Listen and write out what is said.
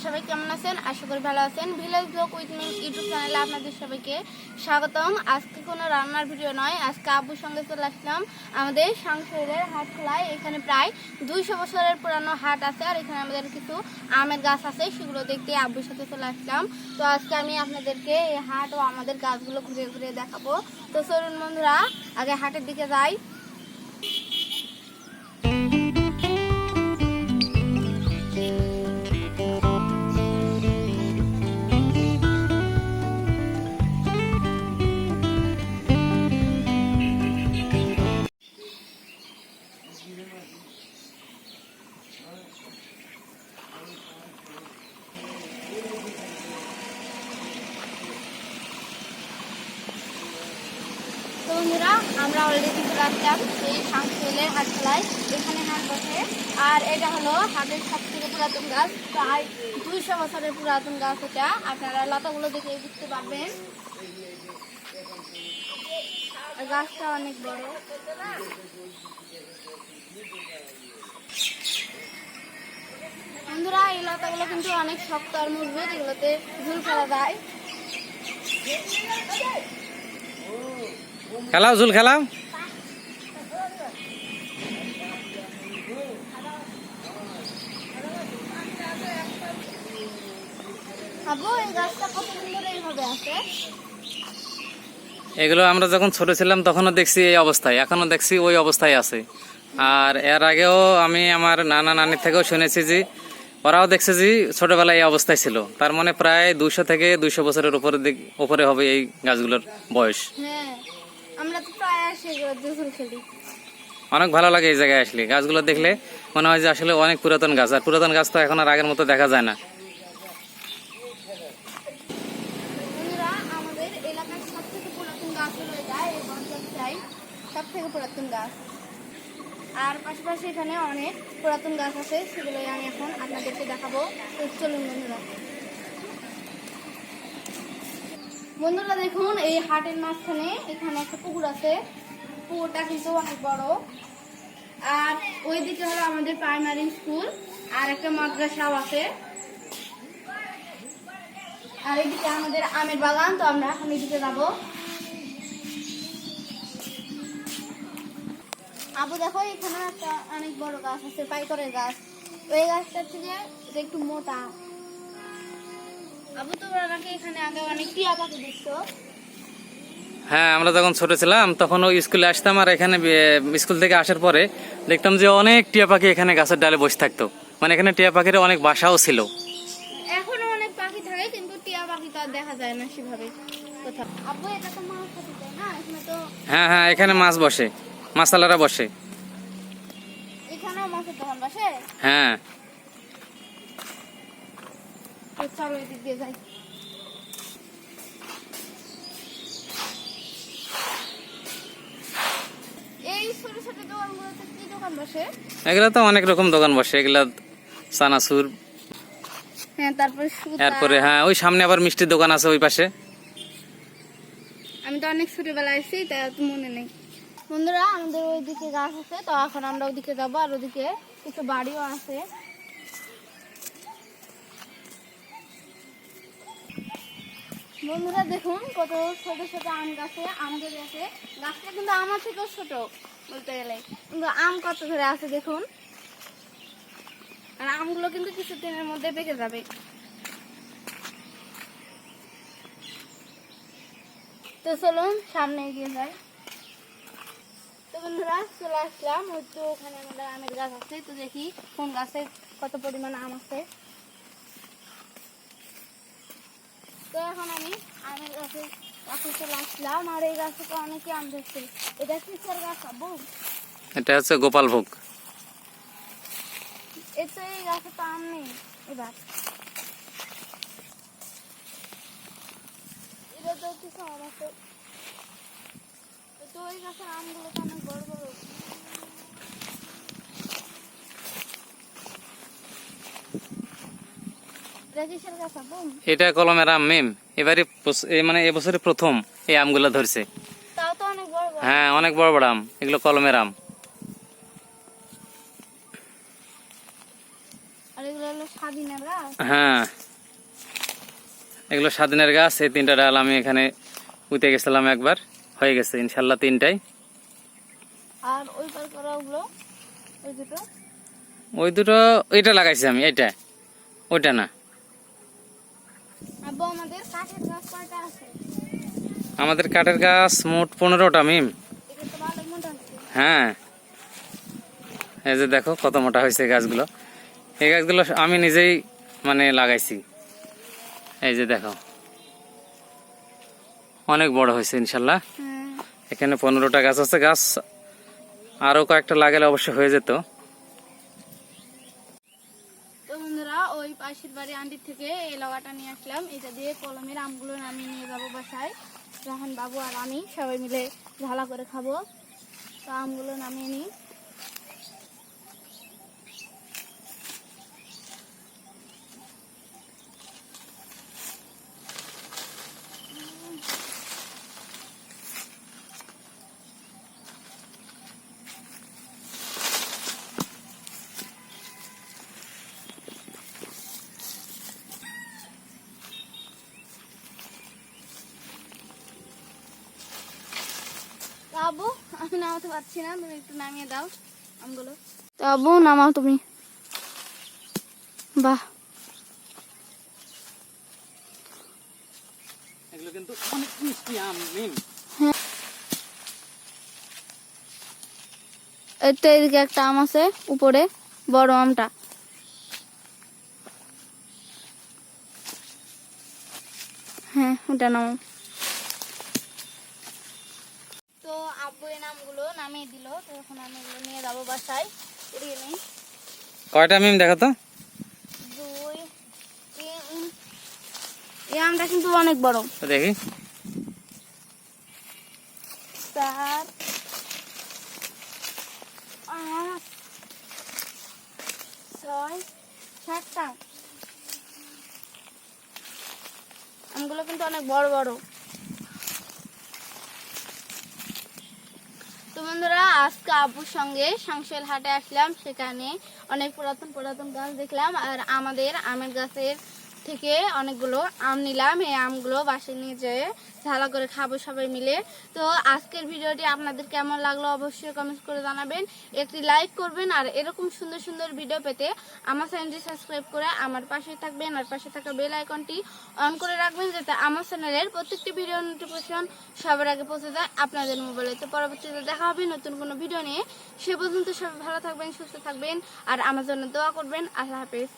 সবাই কেমন আছেন? আশা করি ভালো আছেন। Village blog with me YouTube চ্যানেলে আপনাদের সবাইকে স্বাগতম। আজকে কোনো রান্নার ভিডিও নয়, আজকে আব্বুর সঙ্গে চলে আসলাম আমাদের সংসারের হাট খোলায়। এখানে প্রায় 200 বছরের পুরানো হাট আছে, আর এখানে আমাদের কিছু আমের গাছ আছে, সেগুলো দেখতে আব্বুর সাথে চলে আসলাম। তো আজকে আমি আপনাদেরকে এই হাট ও আমাদের গাছগুলো ঘুরে ঘুরে দেখাবো। তো চলুন বন্ধুরা, আগে হাটের দিকে যাই। তো বন্ধুরা, আমরা অলরেডি চলে আসলাম এই সংসারের হাট খোলায়। এখানে হাট বসে, আর এটা হলো হাটের সব থেকে পুরাতন গাছ, প্রায় 200 বছরের পুরাতন গাছ। এটা আপনারা লতাগুলো দেখে বুঝতে পারবেন, গাছটা অনেক বড়। বন্ধুরা, এই লতাগুলো কিন্তু অনেক শক্ত আর মজবুত, এগুলোতে ঝুল ফেলা যায়। খেলাও ঝুল খেলাও। আবু, এই গাছটা কত সুন্দর এইভাবে আছে। এগুলো আমরা যখন ছোট ছিলাম তখনও দেখছি এই অবস্থায়, এখনো দেখছি ওই অবস্থায় আছে। আর এর আগেও আমি আমার নানা নানির থেকেও শুনেছি যে ওরাও দেখছে যে ছোটবেলায় এই অবস্থায় ছিল। তার মানে প্রায় 200 থেকে 200 বছরের উপরে হবে এই গাছগুলোর বয়স। হ্যাঁ, আমরা তো প্রায় আসি এগুলো ঝুল খেলি। অনেক ভালো লাগে এই জায়গায় আসলে, গাছগুলো দেখলে মনে হয় যে আসলে অনেক পুরাতন গাছ, আর পুরাতন গাছ তো এখন আর আগের মতো দেখা যায় না। বন্ধুরা, আমাদের এলাকার সব থেকে পুরাতন গাছ হলো এটা, এই বনসাই সব থেকে পুরাতন গাছ। আর পাশাপাশি এখানে অনেক পুরাতন গাছ আছে, সেগুলোই আমি এখন আপনাদেরকে দেখাবো। তো চলুন বন্ধুরা। বন্ধুরা দেখুন, এই হাটের মাঝখানে এখানে একটা পুকুর আছে। পুকুরটা কিন্তু অনেক বড়। আর ওইদিকে হলো আমাদের প্রাইমারি স্কুল, আর একটা মাদ্রাসাও আছে। আর এদিকে আমাদের আমের বাগান। তো আমরা এখন এদিকে যাবো। আবু দেখো, এখানে একটা অনেক বড় গাছ আছে, পাইকরের গাছ। ওই গাছটা থেকে এটা একটু মোটা। আবু, তোমরা নাকি এখানে আগে অনেক টিয়া পাখি দেখছো? হ্যাঁ, আমরা যখন ছোট ছিলাম তখন ওই স্কুলে আসতাম, আর এখানে স্কুল থেকে আসার পরে দেখতাম যে অনেক টিয়া পাখি এখানে গাছের ডালে বসে থাকতো। মানে এখানে টিয়া পাখির অনেক বাসাও ছিল। এখনো অনেক পাখি থাকে, কিন্তু টিয়া পাখি তো আর দেখা যায় না সেভাবে কোথাও। আবু, এটা তো মাছ থাকে, তাই না? এখানে তো হ্যাঁ হ্যাঁ, এখানে মাছ বসে, মাছওয়ালারা বসে। এখানেও মাছের দোকান বসে। হ্যাঁ, তো চলো এদিক দিয়ে যাই। এই ছোট ছোট দোকানগুলোতে কি দোকান বসে? এগুলা তো অনেক রকম দোকান বসে, এগুলা চানাচুর, হ্যাঁ, তারপরে সুতা। এরপরে হ্যাঁ ওই সামনে আবার মিষ্টির দোকান আছে ওই পাশে। আমি তো অনেক ছোটবেলায় এসেছি, তাই অত মনে নেই। বন্ধুরা, আমাদের ওইদিকে গাছ আছে, তো এখন আমরা ওদিকে যাবো। আর ওদিকে কিছু বাড়িও আছে। বন্ধুরা দেখুন, কত ছোট ছোট আম গাছে আমাদের গাছে। গাছটা কিন্তু আমার থেকেও ছোট বলতে গেলে, কিন্তু আম কত ধরে আছে দেখুন। আর আমগুলো কিন্তু কিছুদিনের মধ্যে পেকে যাবে। তো চলুন সামনে এগিয়ে যাই। তো বন্ধুরা, চলে আসলাম। ওই তো ওখানে আমাদের আমের গাছ আছে, তো দেখি কোন গাছে কত পরিমাণ আম আছে। তো এখন আমি আমের গাছে কাছে চলে আসলাম, আর এই গাছে তো অনেকে আম ধরছে। এটা কিসের গাছ আবু? এটা হচ্ছে গোপালভোগ। এই তো এই গাছে তো আম নেই এবার। এবার তো কিছু আম আছে, তো ওই গাছের আমগুলো তো অনেক বড় বড়। এটা কিসের গাছ আবু? এটা কলমের আম মেম, এবারে মানে এবছরে প্রথম এই আমগুলো ধরছে। তাও তো অনেক বড় বড়। হ্যাঁ, অনেক বড় বড় আম, এগুলো কলমের আম। আর এগুলো হলো এগুলো স্বাধীনের গাছ। হ্যাঁ, এগুলো স্বাধীনের গাছ। এই 3টা ডাল আমি এখানে পুঁতে গেছিলাম একবার, হয়ে গেছে ইনশাল্লাহ 3টাই। আর ওই পার করা ওগুলো, ওই দুটো ওই দুটো, ওইটা লাগাইছি আমি, এইটা, ওইটা না। আব্বু আমাদের কাঠের গাছ কয়টা আছে? আমাদের কাঠের গাছ মোট 15টা মিম। এটা তো ভালো মোটা আছে। হ্যাঁ, এই যে দেখো কত মোটা হয়েছে গাছগুলো। এই গাছগুলো আমি নিজেই মানে লাগাইছি। এই যে দেখো অনেক বড় হয়েছে ইনশাল্লাহ। হ্যাঁ। এখানে 15টা গাছ আছে। গাছ আরো কয়েকটা লাগালে অবশ্য হয়ে যেত। তো বন্ধুরা, ওই পাশের বাড়ি আন্টির থেকে এই লগাটা নিয়ে আসলাম। এটা দিয়ে কলমের আমগুলো নামিয়ে নিয়ে যাবো বাসায়। রাহান বাবু আর আমি সবাই মিলে ঝালা করে খাবো। তো আমগুলো নামিয়ে নিই। তো আব্বু, আমি নামাতে পারছি না, তুমি একটু নামিয়ে দাও আমগুলো। তো আব্বু নামাও তুমি। বাহ, এগুলো কিন্তু অনেক মিষ্টি আম মিম। এই তো এদিকে একটা আম আছে উপরে, বড় আমটা। হ্যাঁ, ওটা নাও। তো আব্বু এই নামগুলো নামিয়ে দিল। তো এখন আমি এগুলো নিয়ে যাবো বাসায়। এদিকে নেই, কয়টা মিম দেখো তো। 2, 3। এই আমটা কিন্তু অনেক বড়। তো দেখি। 4, 8, 6, 7টা আমগুলো কিন্তু অনেক বড় বড়। তো বন্ধুরা, আজকে আব্বুর সঙ্গে সাংসেল হাটে আসলাম। সেখানে অনেক পুরাতন পুরাতন গাছ দেখলাম, আর আমাদের আমের গাছের থেকে অনেকগুলো আম নিলাম। এই আমগুলো বাসায় নিয়ে যেয়ে ঝালা করে খাবো সবাই মিলে। তো আজকের ভিডিওটি আপনাদের কেমন লাগলো অবশ্যই কমেন্ট করে জানাবেন। একটি লাইক করবেন, আর এরকম সুন্দর সুন্দর ভিডিও পেতে আমার চ্যানেলটি সাবস্ক্রাইব করে আমার পাশে থাকবেন, আর পাশে থাকা বেল আইকনটি অন করে রাখবেন, যাতে আমার চ্যানেলের প্রত্যেকটি ভিডিও নোটিফিকেশন সবার আগে পৌঁছে যায় আপনাদের মোবাইলে। তো পরবর্তীতে দেখা হবে নতুন কোনো ভিডিও নিয়ে। সে পর্যন্ত সবাই ভালো থাকবেন, সুস্থ থাকবেন, আর আমার জন্য দোয়া করবেন। আল্লাহ হাফেজ।